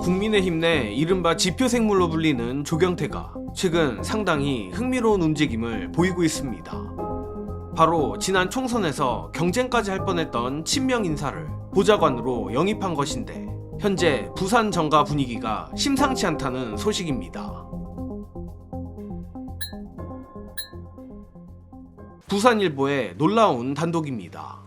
국민의힘 내 이른바 지표생물로 불리는 조경태가 최근 상당히 흥미로운 움직임을 보이고 있습니다. 바로 지난 총선에서 경쟁까지 할 뻔했던 친명 인사를 보좌관으로 영입한 것인데 현재 부산 정가 분위기가 심상치 않다는 소식입니다. 부산일보의 놀라운 단독입니다.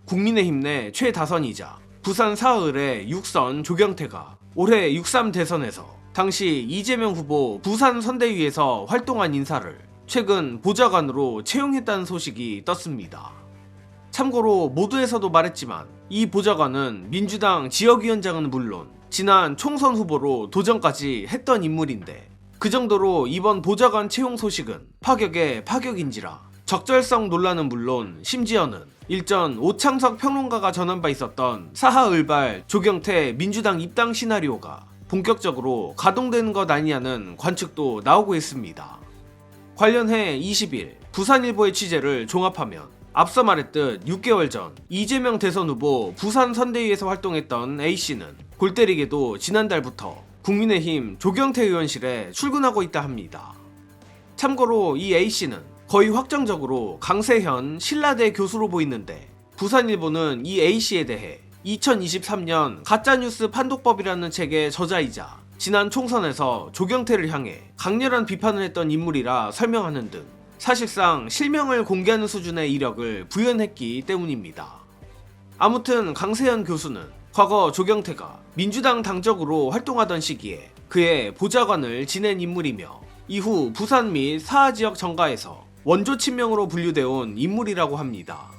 국민의힘 내 최다선이자 부산 사흘의 6선 조경태가 올해 6.3 대선에서 당시 이재명 후보 부산 선대위에서 활동한 인사를 최근 보좌관으로 채용했다는 소식이 떴습니다. 참고로 모두에서도 말했지만 이 보좌관은 민주당 지역위원장은 물론 지난 총선 후보로 도전까지 했던 인물인데 그 정도로 이번 보좌관 채용 소식은 파격에 파격인지라 적절성 논란은 물론 심지어는 일전 오창석 평론가가 전한 바 있었던 사하을발 조경태 민주당 입당 시나리오가 본격적으로 가동되는 것 아니냐는 관측도 나오고 있습니다. 관련해 20일 부산일보의 취재를 종합하면 앞서 말했듯 6개월 전 이재명 대선 후보 부산 선대위에서 활동했던 A씨는 골 때리게도 지난달부터 국민의힘 조경태 의원실에 출근하고 있다 합니다. 참고로 이 A씨는 거의 확정적으로 강세현 신라대 교수로 보이는데 부산일보는 이 A씨에 대해 2023년 가짜뉴스 판독법이라는 책의 저자이자 지난 총선에서 조경태를 향해 강렬한 비판을 했던 인물이라 설명하는 등 사실상 실명을 공개하는 수준의 이력을 부연했기 때문입니다. 아무튼 강세현 교수는 과거 조경태가 민주당 당적으로 활동하던 시기에 그의 보좌관을 지낸 인물이며 이후 부산 및 사하 지역 정가에서 원조 친명으로 분류되어 온 인물이라고 합니다.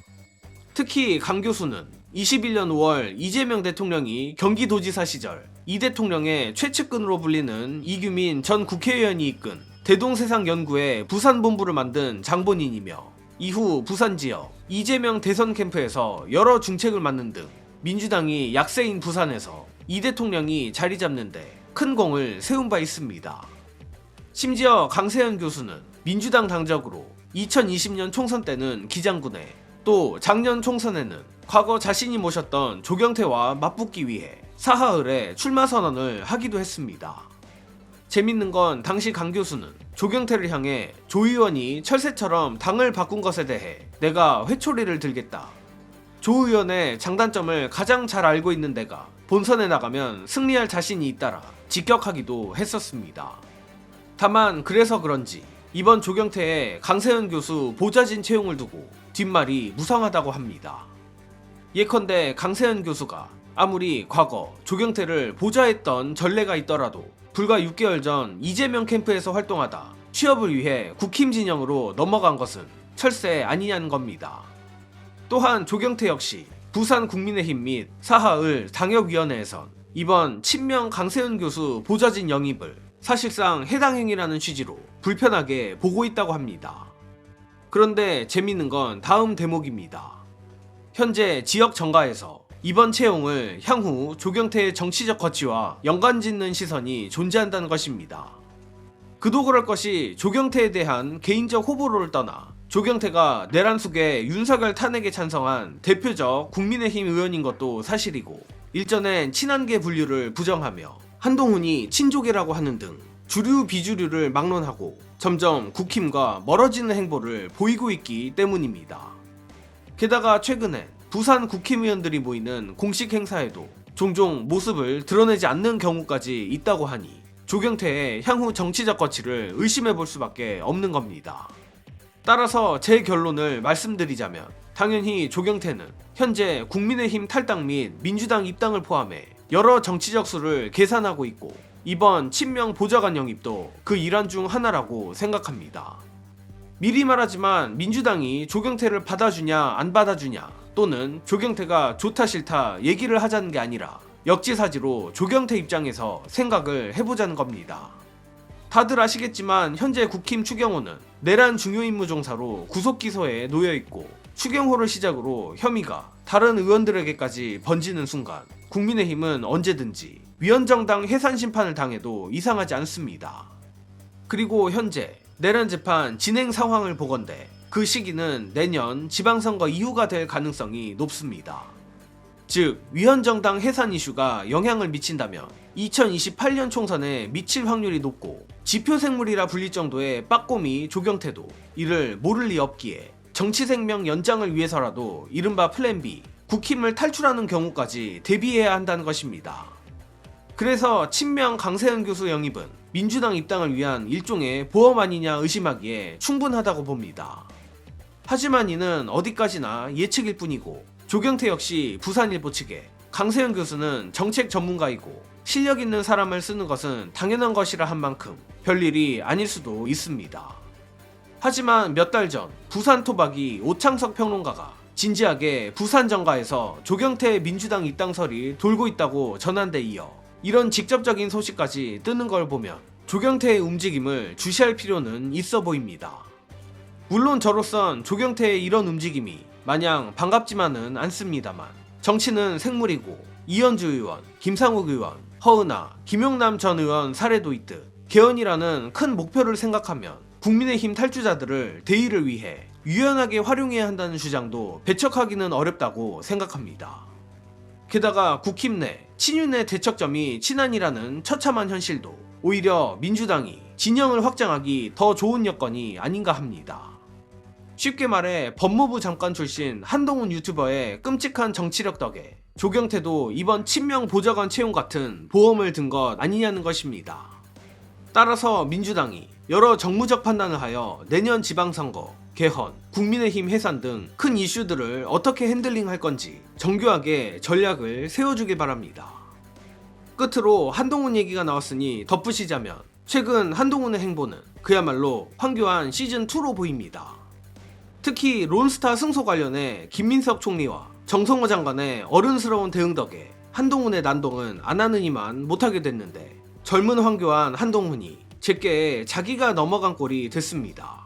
특히 강 교수는 21년 5월 이재명 대통령이 경기도지사 시절 이 대통령의 최측근으로 불리는 이규민 전 국회의원이 이끈 대동세상연구의 부산본부를 만든 장본인이며 이후 부산 지역 이재명 대선 캠프에서 여러 중책을 맡는 등 민주당이 약세인 부산에서 이 대통령이 자리 잡는데 큰 공을 세운 바 있습니다. 심지어 강세현 교수는 민주당 당적으로 2020년 총선 때는 기장군에 또 작년 총선에는 과거 자신이 모셨던 조경태와 맞붙기 위해 사하을에 출마 선언을 하기도 했습니다. 재밌는 건 당시 강 교수는 조경태를 향해 조 의원이 철새처럼 당을 바꾼 것에 대해 내가 회초리를 들겠다. 조 의원의 장단점을 가장 잘 알고 있는 내가 본선에 나가면 승리할 자신이 있다라 직격하기도 했었습니다. 다만 그래서 그런지 이번 조경태의 강세현 교수 보좌진 채용을 두고 뒷말이 무성하다고 합니다. 예컨대 강세현 교수가 아무리 과거 조경태를 보좌했던 전례가 있더라도 불과 6개월 전 이재명 캠프에서 활동하다 취업을 위해 국힘 진영으로 넘어간 것은 철새 아니냐는 겁니다. 또한 조경태 역시 부산 국민의힘 및 사하을 당협위원회에선 이번 친명 강세현 교수 보좌진 영입을 사실상 해당 행위라는 취지로 불편하게 보고 있다고 합니다. 그런데 재밌는 건 다음 대목입니다. 현재 지역 정가에서 이번 채용을 향후 조경태의 정치적 거취와 연관짓는 시선이 존재한다는 것입니다. 그도 그럴 것이 조경태에 대한 개인적 호불호를 떠나 조경태가 내란 속에 윤석열 탄핵에 찬성한 대표적 국민의힘 의원인 것도 사실이고 일전엔 친한계 분류를 부정하며 한동훈이 친족이라고 하는 등 주류 비주류를 막론하고 점점 국힘과 멀어지는 행보를 보이고 있기 때문입니다. 게다가 최근엔 부산 국힘 의원들이 모이는 공식 행사에도 종종 모습을 드러내지 않는 경우까지 있다고 하니 조경태의 향후 정치적 거취를 의심해 볼 수밖에 없는 겁니다. 따라서 제 결론을 말씀드리자면 당연히 조경태는 현재 국민의힘 탈당 및 민주당 입당을 포함해 여러 정치적 수를 계산하고 있고 이번 친명 보좌관 영입도 그 일환 중 하나라고 생각합니다. 미리 말하지만 민주당이 조경태를 받아주냐 안 받아주냐 또는 조경태가 좋다 싫다 얘기를 하자는 게 아니라 역지사지로 조경태 입장에서 생각을 해보자는 겁니다. 다들 아시겠지만 현재 국힘 추경호는 내란 중요임무 종사로 구속기소에 놓여있고 추경호를 시작으로 혐의가 다른 의원들에게까지 번지는 순간 국민의힘은 언제든지 위헌정당 해산 심판을 당해도 이상하지 않습니다. 그리고 현재 내란 재판 진행 상황을 보건대 그 시기는 내년 지방선거 이후가 될 가능성이 높습니다. 즉 위헌정당 해산 이슈가 영향을 미친다면 2028년 총선에 미칠 확률이 높고 지표생물이라 불릴 정도의 빠꼬미 조경태도 이를 모를 리 없기에 정치생명 연장을 위해서라도 이른바 플랜 B, 국힘을 탈출하는 경우까지 대비해야 한다는 것입니다. 그래서 친명 강세현 교수 영입은 민주당 입당을 위한 일종의 보험 아니냐 의심하기에 충분하다고 봅니다. 하지만 이는 어디까지나 예측일 뿐이고 조경태 역시 부산일보 측에 강세현 교수는 정책 전문가이고 실력 있는 사람을 쓰는 것은 당연한 것이라 한 만큼 별일이 아닐 수도 있습니다. 하지만 몇 달 전 부산 토박이 오창석 평론가가 진지하게 부산 정가에서 조경태 민주당 입당설이 돌고 있다고 전한 데 이어 이런 직접적인 소식까지 뜨는 걸 보면 조경태의 움직임을 주시할 필요는 있어 보입니다. 물론 저로선 조경태의 이런 움직임이 마냥 반갑지만은 않습니다만 정치는 생물이고 이현주 의원, 김상욱 의원, 허은하, 김용남 전 의원 사례도 있듯 개헌이라는 큰 목표를 생각하면 국민의힘 탈주자들을 대의를 위해 유연하게 활용해야 한다는 주장도 배척하기는 어렵다고 생각합니다. 게다가 국힘 내 친윤의 대척점이 친한이라는 처참한 현실도 오히려 민주당이 진영을 확장하기 더 좋은 여건이 아닌가 합니다. 쉽게 말해 법무부 장관 출신 한동훈 유튜버의 끔찍한 정치력 덕에 조경태도 이번 친명 보좌관 채용 같은 보험을 든 것 아니냐는 것입니다. 따라서 민주당이 여러 정무적 판단을 하여 내년 지방선거, 개헌, 국민의힘 해산 등 큰 이슈들을 어떻게 핸들링할 건지 정교하게 전략을 세워주길 바랍니다. 끝으로 한동훈 얘기가 나왔으니 덧붙이자면 최근 한동훈의 행보는 그야말로 황교안 시즌2로 보입니다. 특히 론스타 승소 관련해 김민석 총리와 정성호 장관의 어른스러운 대응 덕에 한동훈의 난동은 안 하느니만 못하게 됐는데 젊은 황교안 한동훈이 제게 자기가 넘어간 꼴이 됐습니다.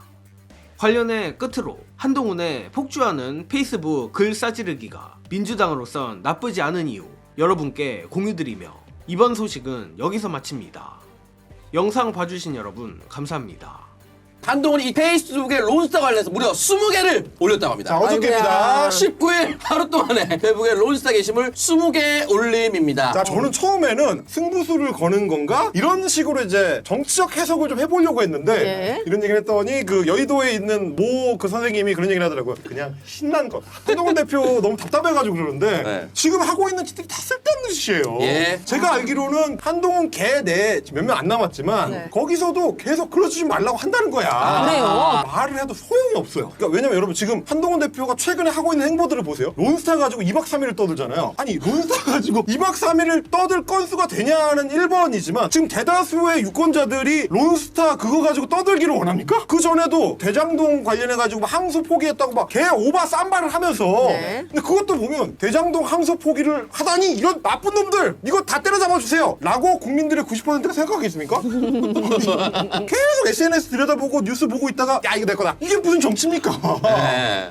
관련해 끝으로 한동훈의 폭주하는 페이스북 글 싸지르기가 민주당으로선 나쁘지 않은 이유 여러분께 공유드리며 이번 소식은 여기서 마칩니다. 영상 봐주신 여러분 감사합니다. 한동훈이 이 페이스북에 론스타 관련해서 무려 20개를 올렸다고 합니다. 자, 어저께입니다. 19일 하루 동안에 페이스북에 론스타 게시물 20개 올림입니다. 자, 저는 처음에는 승부수를 거는 건가? 이런 식으로 이제 정치적 해석을 좀 해보려고 했는데 예. 이런 얘기를 했더니 그 여의도에 있는 모 그 선생님이 그런 얘기를 하더라고요. 그냥 신난 거다. 한동훈 대표 너무 답답해가지고 그러는데 네. 지금 하고 있는 짓들이 다 쓸데없는 짓이에요. 예. 제가 알기로는 한동훈 개 내에 몇 명 안 남았지만 네. 거기서도 계속 그러지 말라고 한다는 거야. 그래요? 말을 해도 소용이 없어요. 그러니까 왜냐면 여러분 지금 한동훈 대표가 최근에 하고 있는 행보들을 보세요. 론스타 가지고 2박 3일을 떠들잖아요. 아니 론스타 가지고 2박 3일을 떠들 건수가 되냐는 1번이지만 지금 대다수의 유권자들이 론스타 그거 가지고 떠들기를 원합니까? 그 전에도 대장동 관련해가지고 막 항소 포기했다고 막 개 오바 쌈바를 하면서 네. 근데 그것도 보면 대장동 항소 포기를 하다니 이런 나쁜 놈들 이거 다 때려잡아 주세요 라고 국민들의 90%가 생각하겠습니까? 계속 SNS 들여다보고 뉴스 보고 있다가 야 이거 내 거다 이게 무슨 정치입니까? 네.